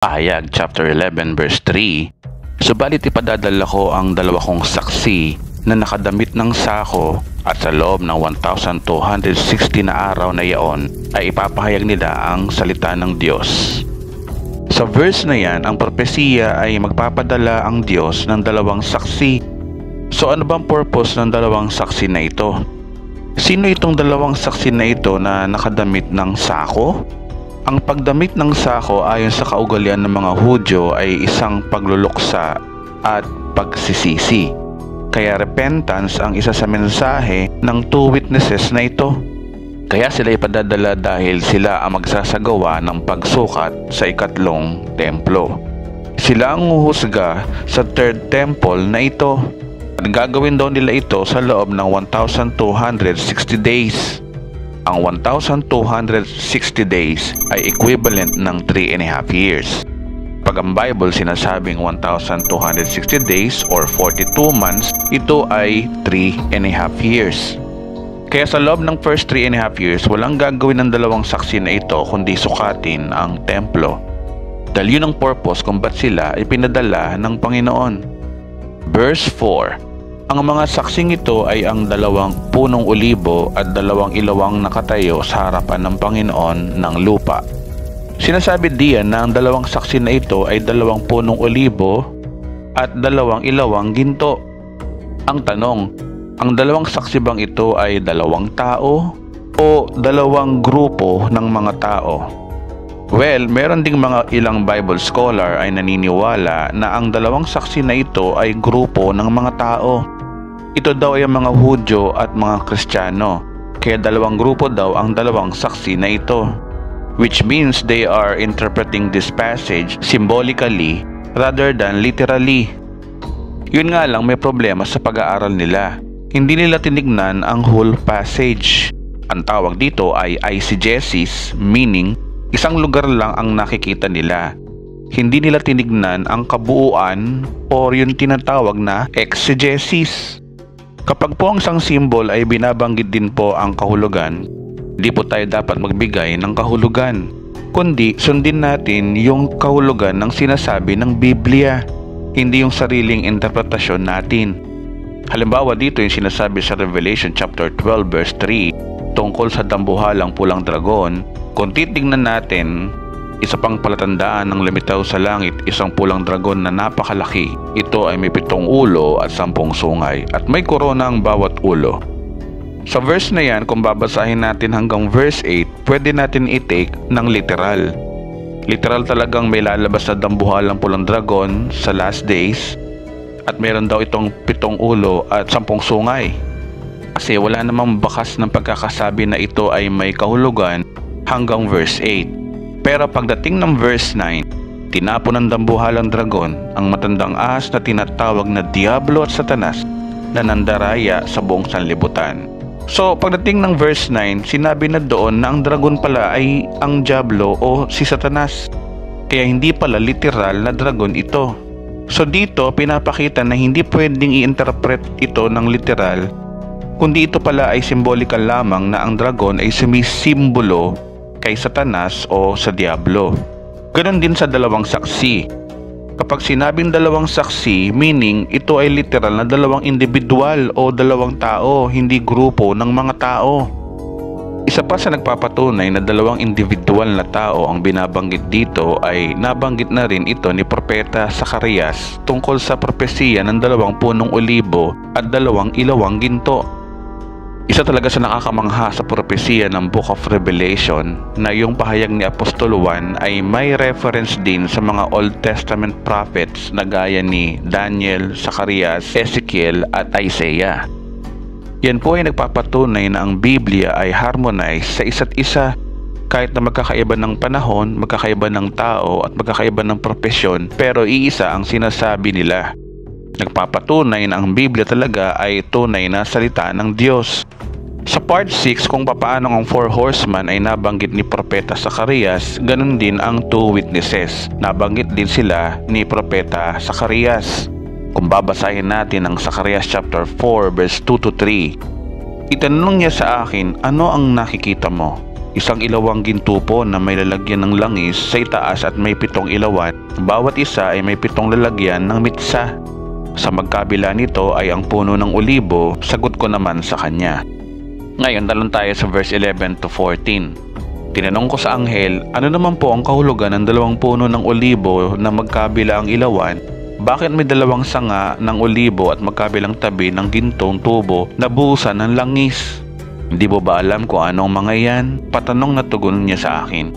Pahayag chapter 11 verse 3, subalit ipadadala ko ang dalawa kong saksi na nakadamit ng sako at sa loob ng 1,260 na araw na iyon ay ipapahayag nila ang salita ng Diyos. Sa verse na yan, ang propesiya ay magpapadala ang Diyos ng dalawang saksi. So ano bang purpose ng dalawang saksi na ito? Sino itong dalawang saksi na ito na nakadamit ng sako? Ang pagdamit ng sako ayon sa kaugalian ng mga Hudyo ay isang pagluluksa at pagsisisi. Kaya repentance ang isa sa mensahe ng two witnesses na ito. Kaya sila ipadadala dahil sila ang magsasagawa ng pagsukat sa ikatlong templo. Sila ang huhusga sa third temple na ito. At gagawin daw nila ito sa loob ng 1,260 days. Ang 1,260 days ay equivalent ng 3.5 years. Pag ang Bible sinasabing 1,260 days or 42 months, ito ay 3.5 years. Kaya sa loob ng first 3.5 years, walang gagawin ng dalawang saksi na ito kundi sukatin ang templo. Dahil yun ang purpose kung ba't sila ay pinadala ng Panginoon. Verse 4, ang mga saksing ito ay ang 2 punong olibo at 2 ilawang nakatayo sa harapan ng Panginoon ng lupa. Sinasabi diyan na ang 2 saksi na ito ay 2 punong olibo at 2 ilawang ginto. Ang tanong, ang 2 saksi bang ito ay 2 tao o 2 grupo ng mga tao? Well, meron ding mga ilang Bible scholar ay naniniwala na ang 2 saksi na ito ay grupo ng mga tao. Ito daw ay mga Hudyo at mga Kristiyano, kaya 2 grupo daw ang 2 saksi na ito. Which means they are interpreting this passage symbolically rather than literally. Yun nga lang may problema sa pag-aaral nila. Hindi nila tinignan ang whole passage. Ang tawag dito ay eisegesis, meaning isang lugar lang ang nakikita nila. Hindi nila tinignan ang kabuuan o yung tinatawag na exegesis. Kapag po ang isang symbol ay binabanggit din po ang kahulugan, hindi po tayo dapat magbigay ng kahulugan, kundi sundin natin yung kahulugan ng sinasabi ng Biblia, hindi yung sariling interpretasyon natin. Halimbawa dito yung sinasabi sa Revelation chapter 12 verse 3 tungkol sa dambuhalang pulang dragon. Kung titignan natin, isa pang palatandaan ng lumitaw sa langit, isang pulang dragon na napakalaki. Ito ay may 7 ulo at 10 sungay at may korona ang bawat ulo. Sa verse na yan, kung babasahin natin hanggang verse 8, pwede natin i-take ng literal. Literal talagang may lalabas na dambuhalang pulang dragon sa last days at meron daw itong 7 ulo at 10 sungay. Kasi wala namang bakas ng pagkakasabi na ito ay may kahulugan hanggang verse 8. Pero pagdating ng verse 9, tinapon ng dambuhalang dragon ang matandang ahas na tinatawag na Diablo at Satanas na nandaraya sa buong sanlibutan. So pagdating ng verse 9, sinabi na doon na ang dragon pala ay ang Diablo o si Satanas. Kaya hindi pala literal na dragon ito. So dito pinapakita na hindi pwedeng i-interpret ito ng literal, kundi ito pala ay symbolical lamang na ang dragon ay sumisimbolo kay Satanas o sa Diablo. Ganon din sa 2 saksi. Kapag sinabing 2 saksi, meaning ito ay literal na 2 individual o 2 tao, hindi grupo ng mga tao. Isa pa sa nagpapatunay na 2 individual na tao ang binabanggit dito ay nabanggit na rin ito ni Propeta Zacarias tungkol sa propesiya ng 2 punong olibo at 2 ilawang ginto. Isa talaga sa nakakamangha sa propesiya ng Book of Revelation na yung pahayag ni Apostol Juan ay may reference din sa mga Old Testament prophets na gaya ni Daniel, Zacarias, Ezekiel at Isaiah. Yan po ay nagpapatunay na ang Biblia ay harmonized sa isa't isa. Kahit na magkakaiba ng panahon, magkakaiba ng tao at magkakaiba ng propesyon, pero iisa ang sinasabi nila. Nagpapatunay na ang Biblia talaga ay tunay na salita ng Diyos. Sa part 6, kung papaano ang 4 horsemen ay nabanggit ni Propeta Zacarias, ganun din ang 2 witnesses. Nabanggit din sila ni Propeta Zacarias. Kung babasahin natin ang Zacarias chapter 4 verse 2 to 3, itanong niya sa akin, ano ang nakikita mo? Isang ilawang ginto po na may lalagyan ng langis sa itaas at may 7 ilawan. Bawat isa ay may 7 lalagyan ng mitsa. Sa magkabila nito ay ang puno ng olibo, sagot ko naman sa kanya. Ngayon talon tayo sa verse 11 to 14. Tinanong ko sa anghel, ano naman po ang kahulugan ng 2 puno ng olibo na magkabila ang ilawan? Bakit may 2 sanga ng olibo at magkabilang tabi ng gintong tubo na buhusan ng langis? Hindi mo ba alam kung anong mga yan? Patanong na tugon niya sa akin.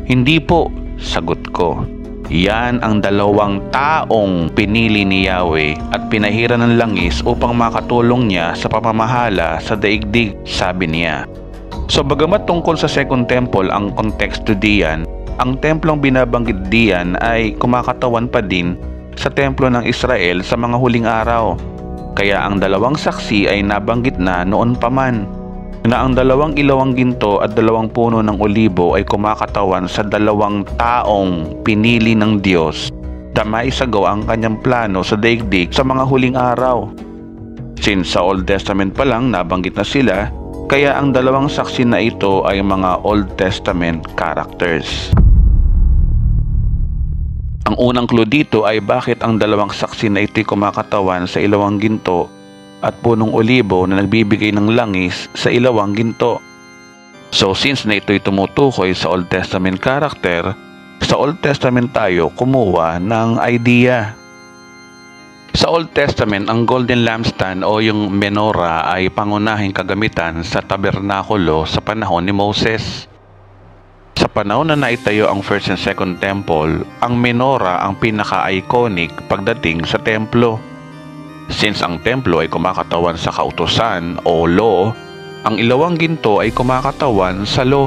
Hindi po, sagot ko. Yan ang 2 taong pinili ni Yahweh at pinahiran ng langis upang makatulong niya sa pamamahala sa daigdig, sabi niya. So bagamat tungkol sa Second Temple ang konteksto diyan, ang templong binabanggit diyan ay kumakatawan pa din sa templo ng Israel sa mga huling araw. Kaya ang 2 saksi ay nabanggit na noon pa man, na ang 2 ilawang ginto at 2 puno ng olibo ay kumakatawan sa 2 taong pinili ng Diyos na maisagawa ang kanyang plano sa daigdig sa mga huling araw. Since sa Old Testament pa lang nabanggit na sila, kaya ang 2 saksi na ito ay mga Old Testament characters. Ang unang clue dito ay bakit ang 2 saksi na ito'y kumakatawan sa ilawang ginto at punong olibo na nagbibigay ng langis sa ilawang ginto. So since na ito'y tumutukoy sa Old Testament character, sa Old Testament tayo kumuha ng idea. Sa Old Testament, ang golden lampstand o yung menorah ay pangunahing kagamitan sa tabernakulo sa panahon ni Moses. Sa panahon na naitayo ang First and Second Temple, ang menorah ang pinaka-iconic pagdating sa templo. Since ang templo ay kumakatawan sa kautusan o law, ang ilawang ginto ay kumakatawan sa law.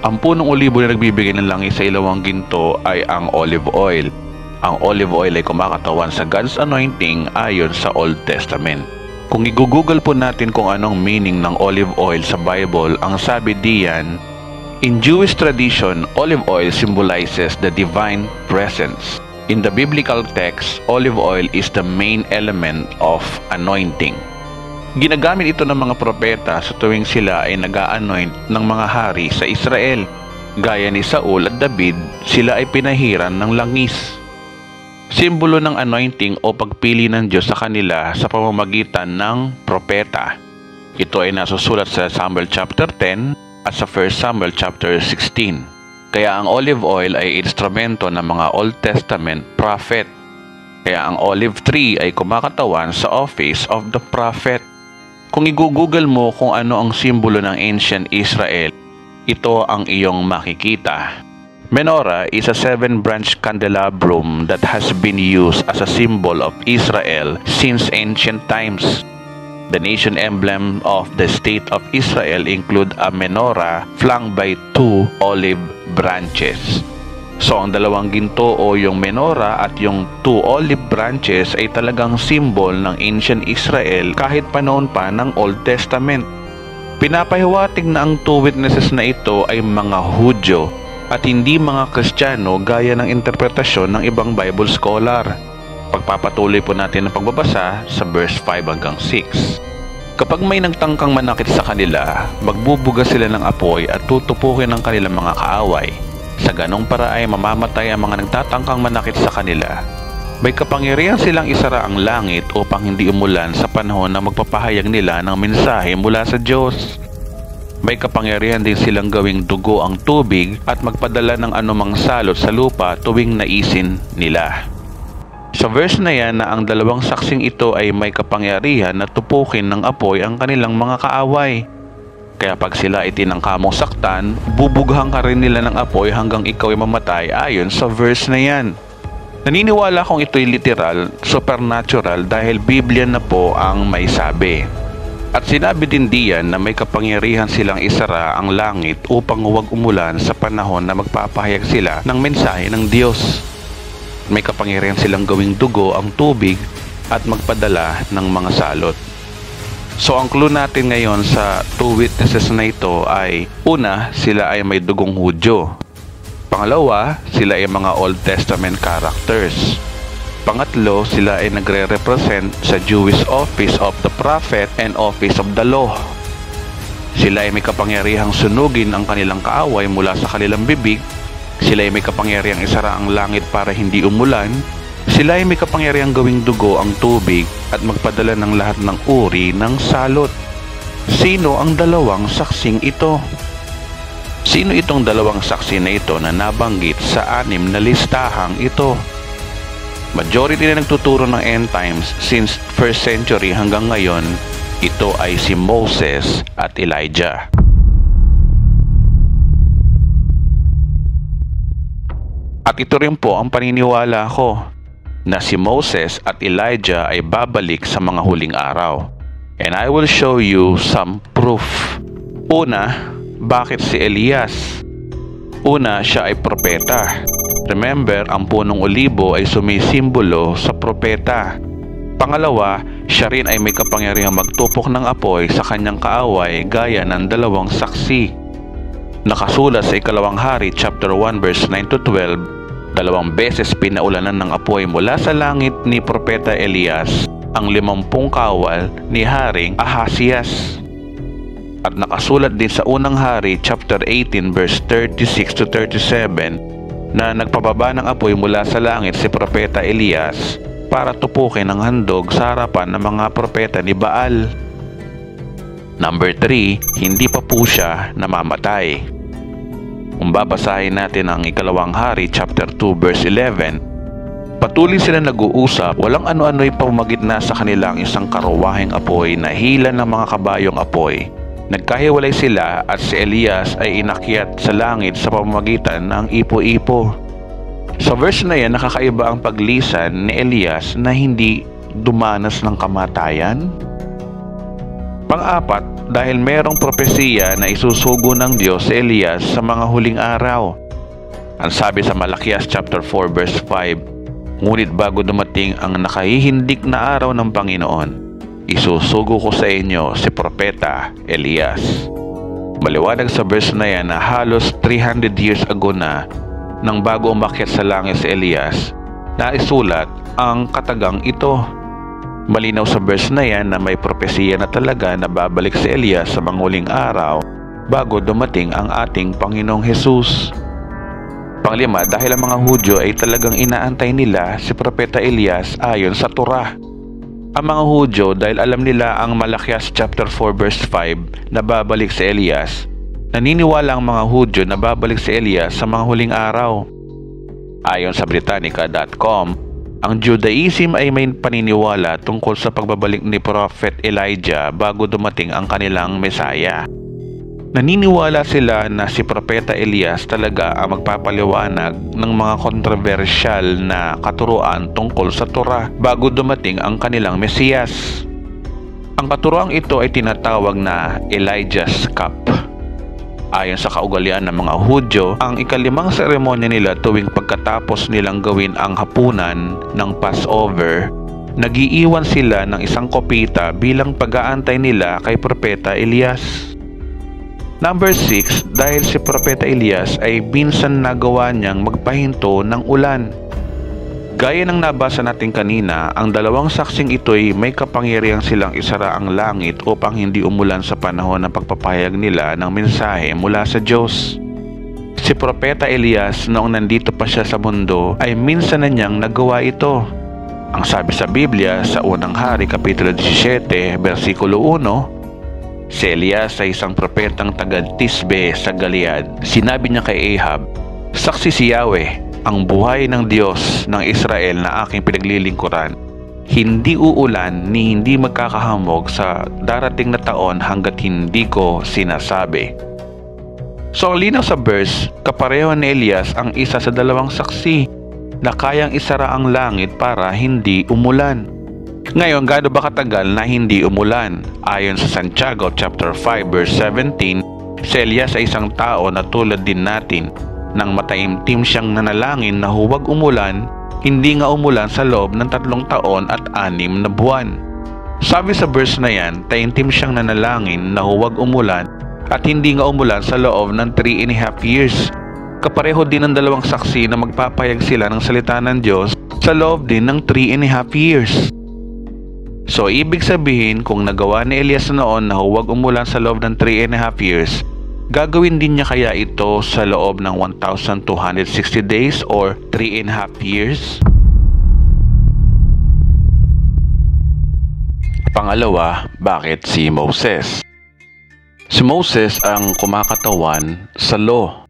Ang punong olibo na nagbibigay ng langis sa ilawang ginto ay ang olive oil. Ang olive oil ay kumakatawan sa God's anointing ayon sa Old Testament. Kung i-google po natin kung anong meaning ng olive oil sa Bible, ang sabi diyan, in Jewish tradition, olive oil symbolizes the divine presence. In the biblical text, olive oil is the main element of anointing. Ginagamit ito ng mga propeta sa tuwing sila ay nag-a-anoint ng mga hari sa Israel. Gaya ni Saul at David, sila ay pinahiran ng langis. Simbolo ng anointing o pagpili ng Diyos sa kanila sa pamamagitan ng propeta. Ito ay nasusulat sa Samuel chapter 10 at sa 1 Samuel chapter 16. Kaya ang olive oil ay instrumento ng mga Old Testament prophet. Kaya ang olive tree ay kumakatawan sa office of the prophet. Kung i-google mo kung ano ang simbolo ng ancient Israel, ito ang iyong makikita. Menorah is a 7-branch candelabrum that has been used as a symbol of Israel since ancient times. The nation emblem of the state of Israel include a menorah flanked by 2 olive branches. So ang 2 ginto o yung menorah at yung 2 olive branches ay talagang symbol ng ancient Israel kahit panahon pa ng Old Testament. Pinapahiwatig na ang 2 witnesses na ito ay mga Hudyo at hindi mga Kristiyano gaya ng interpretasyon ng ibang Bible scholar. Pagpapatuloy po natin ang pagbabasa sa verse 5 hanggang 6. Kapag may nagtangkang manakit sa kanila, magbubuga sila ng apoy at tutupukin ang kanilang mga kaaway. Sa ganong paraan mamamatay ang mga nagtatangkang manakit sa kanila. May kapangyarihan silang isara ang langit upang hindi umulan sa panahon na magpapahayag nila ng mensahe mula sa Diyos. May kapangyarihan din silang gawing dugo ang tubig at magpadala ng anumang salot sa lupa tuwing naisin nila. Sa verse na yan na ang 2 saksing ito ay may kapangyarihan na tupukin ng apoy ang kanilang mga kaaway. Kaya pag sila ay tinangka mong saktan, bubughan ka rin nila ng apoy hanggang ikaw ay mamatay ayon sa verse na yan. Naniniwala kong ito'y literal, supernatural dahil Biblia na po ang may sabi. At sinabi din diyan na may kapangyarihan silang isara ang langit upang huwag umulan sa panahon na magpapahayag sila ng mensahe ng Diyos. May kapangyarihan silang gawing dugo ang tubig at magpadala ng mga salot. So ang clue natin ngayon sa 2 witnesses na ito ay una, sila ay may dugong Hudyo. Pangalawa, sila ay mga Old Testament characters. Pangatlo, sila ay nagre-represent sa Jewish office of the prophet and office of the law. Sila ay may kapangyarihang sunugin ang kanilang kaaway mula sa kanilang bibig. Sila ay may kapangyarihang isara ang langit para hindi umulan. Sila ay may kapangyarihang gawing dugo ang tubig at magpadala ng lahat ng uri ng salot. Sino ang dalawang saksing ito? Sino itong dalawang saksi na ito na nabanggit sa 6 na listahang ito? Majority na nagtuturo ng end times since 1st century hanggang ngayon, ito ay si Moses at Elijah. At ito rin po ang paniniwala ko na si Moses at Elijah ay babalik sa mga huling araw. And I will show you some proof. Una, bakit si Elias? Una, siya ay propeta. Remember, ang punong olibo ay sumisimbolo sa propeta. Pangalawa, siya rin ay may kapangyarihang magtupok ng apoy sa kanyang kaaway gaya ng dalawang saksi. Nakasulat sa 2 Hari chapter 1 verse 9 to 12, 2 beses pinaulanan ng apoy mula sa langit ni propeta Elias ang 50 kawal ni Haring Ahasias. At nakasulat din sa 1 Hari chapter 18 verse 36 to 37 na nagpababa ng apoy mula sa langit si propeta Elias para tupukin ang handog sa harapan ng mga propeta ni Baal. Number 3, hindi pa po siya namamatay. Kung babasahin natin ang 2 Hari chapter 2 verse 11, patuloy sila nag-uusap, walang ano-ano'y pamagitna sa kanilang isang karuwaheng apoy na hila ng mga kabayong apoy. Nagkahiwalay sila at si Elias ay inakyat sa langit sa pamamagitan ng ipo-ipo. Sa verse na yan, nakakaiba ang paglisan ni Elias na hindi dumanas ng kamatayan. Pang-apat, dahil merong propesiya na isusugo ng Diyos si Elias sa mga huling araw. Ang sabi sa Malakias chapter 4 verse 5, ngunit bago dumating ang nakahihindik na araw ng Panginoon, isusugo ko sa inyo si propeta Elias. Maliwanag sa verse na yan na halos 300 years ago na nang bago umakyat sa langit si Elias, na isulat ang katagang ito. Malinaw sa verse na yan na may propesiya na talaga na babalik si Elias sa mga huling araw bago dumating ang ating Panginoong Hesus. Panglima, dahil ang mga Hudyo ay talagang inaantay nila si propeta Elias ayon sa Torah. Ang mga Hudyo, dahil alam nila ang Malakias chapter 4 verse 5 na babalik si Elias, naniniwala ang mga Hudyo na babalik si Elias sa mga huling araw. Ayon sa Britannica.com, ang Judaism ay may paniniwala tungkol sa pagbabalik ni Prophet Elijah bago dumating ang kanilang Mesaya. Naniniwala sila na si Propeta Elias talaga ang magpapaliwanag ng mga kontrobersyal na katuruan tungkol sa Torah bago dumating ang kanilang Mesiyas. Ang katuruang ito ay tinatawag na Elijah's Cup. Ayon sa kaugalian ng mga Hudyo, ang ika-5 seremonya nila tuwing pagkatapos nilang gawin ang hapunan ng Passover, nagiiwan sila ng isang kopita bilang pag-aantay nila kay Propeta Elias. Number 6, dahil si Propeta Elias ay minsan nagawa niyang magpahinto ng ulan. Gaya ng nabasa natin kanina, ang dalawang saksing ito'y may kapangyarihang silang isara ang langit upang hindi umulan sa panahon ng pagpapahayag nila ng mensahe mula sa Diyos. Si Propeta Elias noong nandito pa siya sa mundo ay minsan na niyang nagawa ito. Ang sabi sa Biblia sa 1 Hari kapitulo 17 versikulo 1, si Elias ay isang propetang taga-Tisbe sa Gilead. Sinabi niya kay Ahab, "Saksi si Yahweh, ang buhay ng Diyos ng Israel na aking pinaglilingkuran, hindi uulan ni hindi magkakahamog sa darating na taon hanggat hindi ko sinasabi." So ang linaw sa verse, kapareho ni Elias ang isa sa dalawang saksi na kayang isara ang langit para hindi umulan. Ngayon, gaano ba katagal na hindi umulan? Ayon sa Santiago chapter 5 verse 17, si Elias ay isang tao na tulad din natin. Nang mataimtim siyang nanalangin na huwag umulan, hindi nga umulan sa loob ng 3 taon at 6 na buwan. Sabi sa verse na yan, taimtim siyang nanalangin na huwag umulan at hindi nga umulan sa loob ng 3.5 years. Kapareho din ang dalawang saksi na magpapayag sila ng salita ng Diyos sa loob din ng 3.5 years. So ibig sabihin, kung nagawa ni Elias noon na huwag umulan sa loob ng 3.5 years, gagawin din niya kaya ito sa loob ng 1,260 days or 3.5 years? Pangalawa, bakit si Moses? Si Moses ang kumakatawan sa law.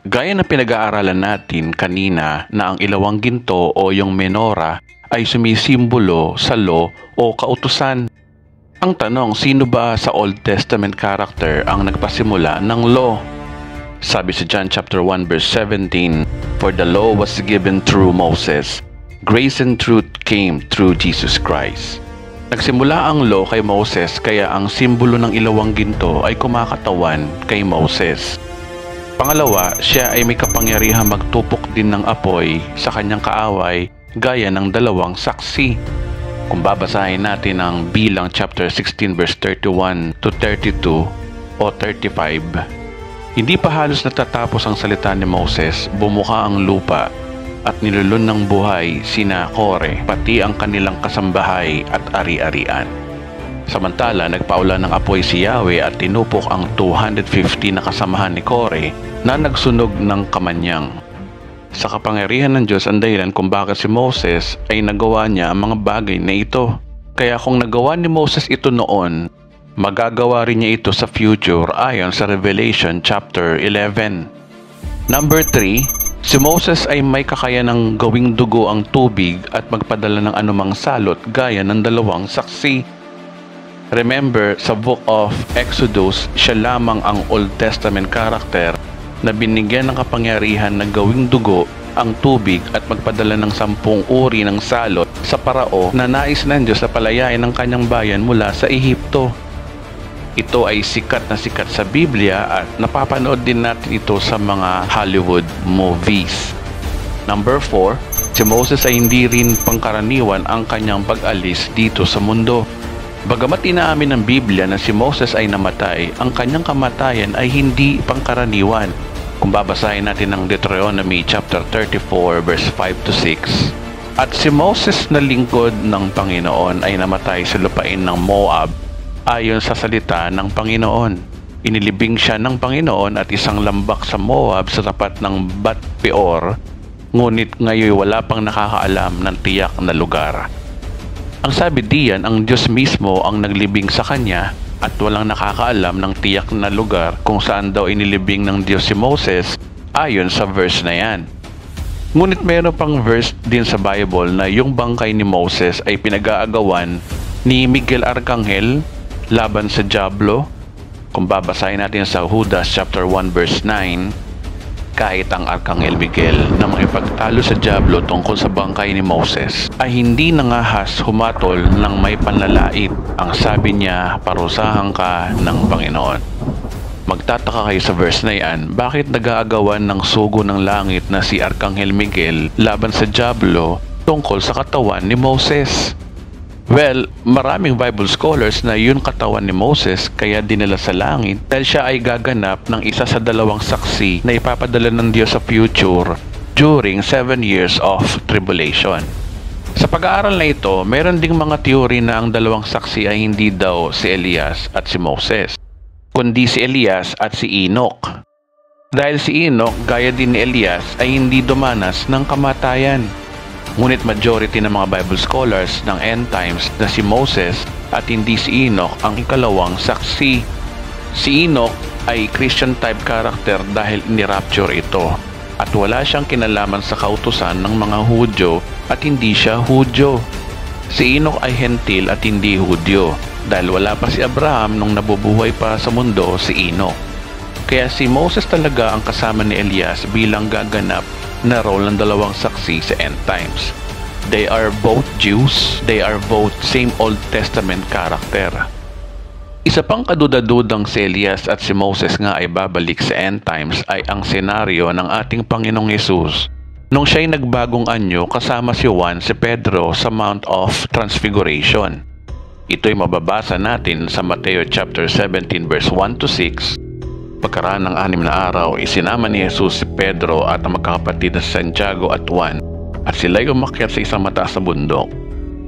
Gaya na pinag-aaralan natin kanina na ang ilawang ginto o yung menorah ay sumisimbolo sa law o kautusan. Ang tanong, sino ba sa Old Testament character ang nagpasimula ng law? Sabi sa John chapter 1 verse 17, "For the law was given through Moses, grace and truth came through Jesus Christ." Nagsimula ang law kay Moses, kaya ang simbolo ng ilawang ginto ay kumakatawan kay Moses. Pangalawa, siya ay may kapangyarihang magtupok din ng apoy sa kanyang kaaway gaya ng dalawang saksi. Kung babasahin natin ang Bilang chapter 16 verse 31 to 32 o 35, hindi pa halos natatapos ang salita ni Moses, bumuka ang lupa at nilulun ng buhay sina Kore, pati ang kanilang kasambahay at ari-arian. Samantala, nagpaulan ng apoy si Yahweh at tinupok ang 250 na kasamahan ni Kore na nagsunog ng kamanyang. Sa kapangyarihan ng Diyos ang dahilan kung bakit si Moses ay nagawa niya ang mga bagay na ito. Kaya kung nagawa ni Moses ito noon, magagawa rin niya ito sa future ayon sa Revelation chapter 11. Number 3, si Moses ay may kakayanang gawing dugo ang tubig at magpadala ng anumang salot gaya ng dalawang saksi. Remember, sa book of Exodus, siya lamang ang Old Testament character na binigyan ng kapangyarihan na gawing dugo ang tubig at magpadala ng 10 uri ng salot sa Parao na nais ng Diyos na palayain ang kanyang bayan mula sa Ehipto. Ito ay sikat na sikat sa Biblia at napapanood din natin ito sa mga Hollywood movies. Number 4, si Moses ay hindi rin pangkaraniwan ang kanyang pag-alis dito sa mundo. Bagamat inaamin ng Biblia na si Moses ay namatay, ang kanyang kamatayan ay hindi pangkaraniwan. Kung babasahin natin ang Deuteronomy chapter 34 verse 5 to 6, at si Moses na lingkod ng Panginoon ay namatay sa lupain ng Moab ayon sa salita ng Panginoon. Inilibing siya ng Panginoon at isang lambak sa Moab sa tapat ng Bat Peor, ngunit ngayon wala pang nakakaalam ng tiyak na lugar. Ang sabi diyan, ang Diyos mismo ang naglibing sa kanya at walang nakakaalam ng tiyak na lugar kung saan daw inilibing ng Diyos si Moses ayon sa verse na yan. Ngunit mayroon pang verse din sa Bible na yung bangkay ni Moses ay pinag-aagawan ni Miguel Arcangel laban sa Diablo. Kung babasahin natin sa Judas chapter 1 verse 9, kahit ang Arcangel Miguel na makipagtalo sa Diablo tungkol sa bangkay ni Moses ay hindi nangahas humatol ng may panlalait. Ang sabi niya, parusahan ka ng Panginoon. Magtataka kayo sa verse na yan, bakit nag-aagawan ng sugo ng langit na si Arcangel Miguel laban sa Diablo tungkol sa katawan ni Moses? Well, maraming Bible scholars na yun katawan ni Moses kaya dinala sa langit dahil siya ay gaganap ng isa sa dalawang saksi na ipapadala ng Diyos sa future during 7 years of tribulation. Sa pag-aaral na ito, meron ding mga teori na ang dalawang saksi ay hindi daw si Elias at si Moses, kundi si Elias at si Enoch. Dahil si Enoch, gaya din ni Elias, ay hindi dumanas ng kamatayan. Ngunit majority ng mga Bible scholars ng end times na si Moses at hindi si Enoch ang ikalawang saksi. Si Enoch ay Christian type character dahil ni-rapture ito at wala siyang kinalaman sa kautusan ng mga Hudyo at hindi siya Hudyo. Si Enoch ay Hentil at hindi Hudyo dahil wala pa si Abraham nung nabubuhay pa sa mundo si Enoch. Kaya si Moses talaga ang kasama ni Elias bilang gaganap na role ng dalawang saksi sa end times. They are both Jews, they are both same Old Testament character. Isa pang kadudadudang si Elias at si Moses nga ay babalik sa end times ay ang senaryo ng ating Panginoong Hesus nung siya'y nagbagong anyo kasama si Juan, si Pedro sa Mount of Transfiguration. Ito'y mababasa natin sa Mateo chapter 17 verse 1 to 6. Pagkaraan ng 6 na araw, isinama ni Jesus si Pedro at ang magkakapatid na si Santiago at Juan at sila'y umakyat sa isang mataas na bundok.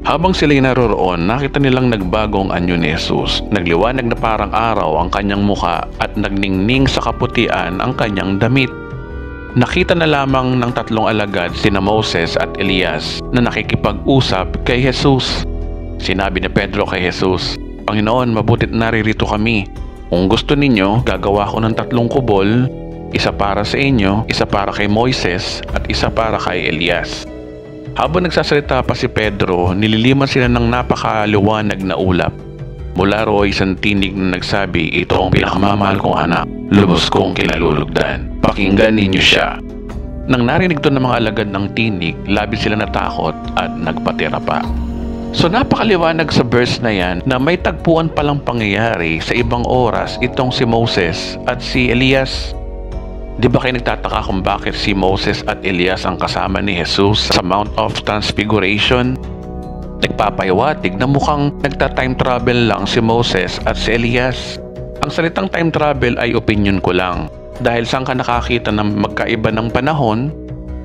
Habang sila'y naroroon, nakita nilang nagbagong anyo ni Jesus. Nagliwanag na parang araw ang kanyang muka at nagningning sa kaputian ang kanyang damit. Nakita na lamang ng tatlong alagad sina Moses at Elias na nakikipag-usap kay Jesus. Sinabi ni Pedro kay Jesus, "Panginoon, mabutit naririto kami. Kung gusto ninyo, gagawa ko ng 3 kubol, isa para sa inyo, isa para kay Moises at isa para kay Elias." Habang nagsasalita pa si Pedro, nililiman sila ng napakaliwanag na ulap. Mula ro'y isang tinig na nagsabi, "Ito ang pinakamamahal kong anak, lubos kong kinalulugdan. Pakinggan ninyo siya." Nang narinig to ng mga alagad ng tinig, labis sila natakot at nagpatira pa. So napakaliwanag sa verse na yan na may tagpuan palang pangyayari sa ibang oras itong si Moses at si Elias. Di ba kayo nagtataka kung bakit si Moses at Elias ang kasama ni Jesus sa Mount of Transfiguration? Nagpapahiwatig na mukhang nagta-time travel lang si Moses at si Elias. Ang salitang time travel ay opinion ko lang. Dahil saan ka nakakita ng magkaiba ng panahon?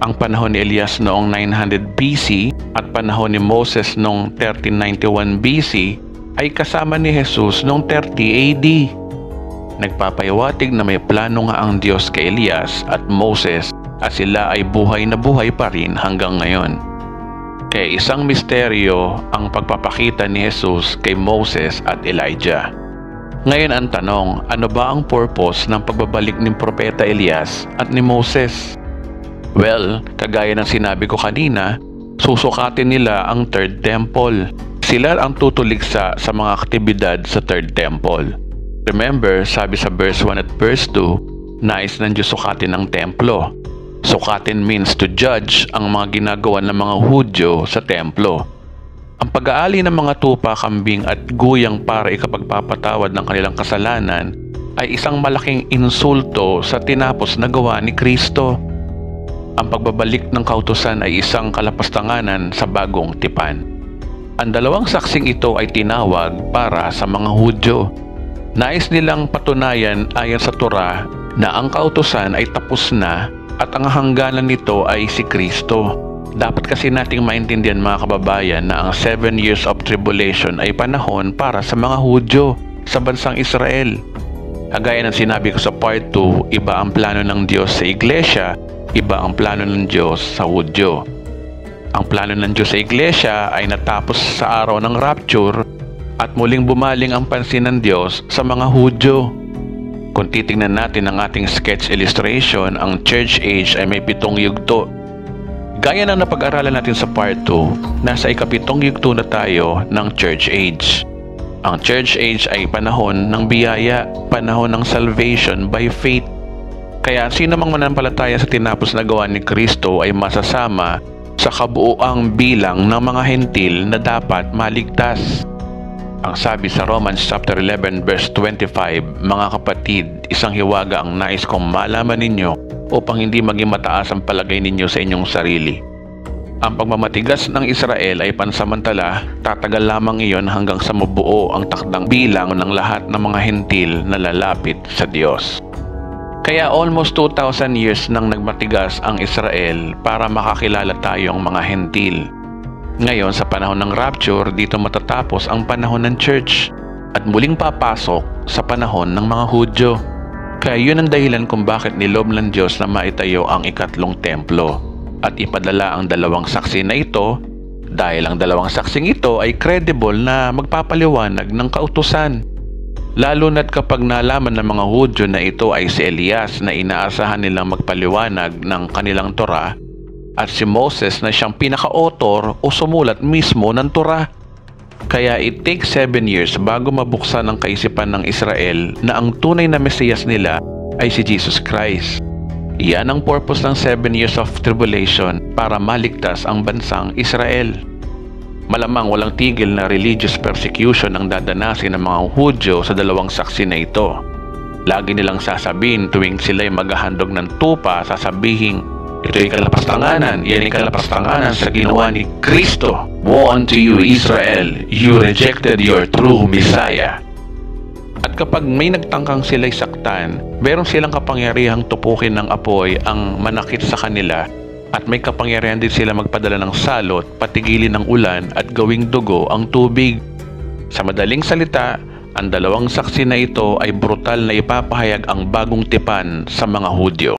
Ang panahon ni Elias noong 900 BC at panahon ni Moses noong 1391 BC ay kasama ni Jesus noong 30 AD. Nagpapahiwatig na may plano nga ang Diyos kay Elias at Moses at sila ay buhay na buhay pa rin hanggang ngayon. Kaya isang misteryo ang pagpapakita ni Jesus kay Moses at Elijah. Ngayon ang tanong, ano ba ang purpose ng pagbabalik ni Propeta Elias at ni Moses? Well, kagaya ng sinabi ko kanina, susukatin nila ang Third Temple. Sila ang tutuligsa sa mga aktibidad sa Third Temple. Remember, sabi sa verse 1 at verse 2, nais ng Diyos sukatin ng templo. Sukatin means to judge ang mga ginagawa ng mga Hudyo sa templo. Ang pag-aali ng mga tupa, kambing at guyang para ikapagpapatawad ng kanilang kasalanan ay isang malaking insulto sa tinapos na gawa ni Kristo. Ang pagbabalik ng kautusan ay isang kalapastanganan sa bagong tipan. Ang dalawang saksing ito ay tinawag para sa mga Hudyo. Nais nilang patunayan ayon sa Torah na ang kautusan ay tapos na at ang hangganan nito ay si Kristo. Dapat kasi nating maintindihan mga kababayan na ang 7 years of tribulation ay panahon para sa mga Hudyo sa bansang Israel. Kagaya ng sinabi ko sa part 2, iba ang plano ng Diyos sa iglesia, iba ang plano ng Diyos sa Hudyo. Ang plano ng Diyos sa iglesia ay natapos sa araw ng rapture at muling bumaling ang pansin ng Diyos sa mga Hudyo. Kung titingnan natin ang ating sketch illustration, ang church age ay may 7 yugto. Gaya ng napag-aralan natin sa part 2, nasa ika-7 yugto na tayo ng church age. Ang church age ay panahon ng biyaya, panahon ng salvation by faith. Kaya sino mang manampalataya sa tinapos na gawa ni Kristo ay masasama sa kabuuang bilang ng mga hentil na dapat maligtas. Ang sabi sa Romans chapter 11 verse 25, mga kapatid, isang hiwaga ang nais kong malaman ninyo upang hindi maging mataas ang palagay ninyo sa inyong sarili. Ang pagmamatigas ng Israel ay pansamantala, tatagal lamang iyon hanggang sa mabuo ang takdang bilang ng lahat ng mga hentil na lalapit sa Diyos. Kaya almost 2,000 years nang nagmatigas ang Israel para makakilala tayong mga hentil. Ngayon sa panahon ng rapture, dito matatapos ang panahon ng church at muling papasok sa panahon ng mga Hudyo. Kaya yun ang dahilan kung bakit nilob ng Diyos na maitayo ang ikatlong templo at ipadala ang 2 saksi na ito dahil ang 2 saksing ito ay credible na magpapaliwanag ng kautusan. Lalo na't kapag nalaman ng mga Hudyo na ito ay si Elias na inaasahan nilang magpaliwanag ng kanilang Torah at si Moses na siyang pinaka-author o sumulat mismo ng Torah. Kaya it takes 7 years bago mabuksan ang kaisipan ng Israel na ang tunay na Mesiyas nila ay si Jesus Christ. Iyan ang purpose ng 7 years of tribulation para maligtas ang bansang Israel. Malamang walang tigil na religious persecution ang dadanasin ng mga Hudyo sa 2 saksi na ito. Lagi nilang sasabihin tuwing sila'y maghahandog ng tupa, sasabihin, ito ay kalapastanganan, yan ay kalapastanganan sa ginawa ni Kristo. Woe unto you, Israel, you rejected your true Messiah. At kapag may nagtangkang sila'y saktan, meron silang kapangyarihang tupukin ng apoy ang manakit sa kanila At may kapangyarihan din sila magpadala ng salot, patigilin ang ulan at gawing dugo ang tubig. Sa madaling salita, ang dalawang saksi na ito ay brutal na ipapahayag ang bagong tipan sa mga Hudyo.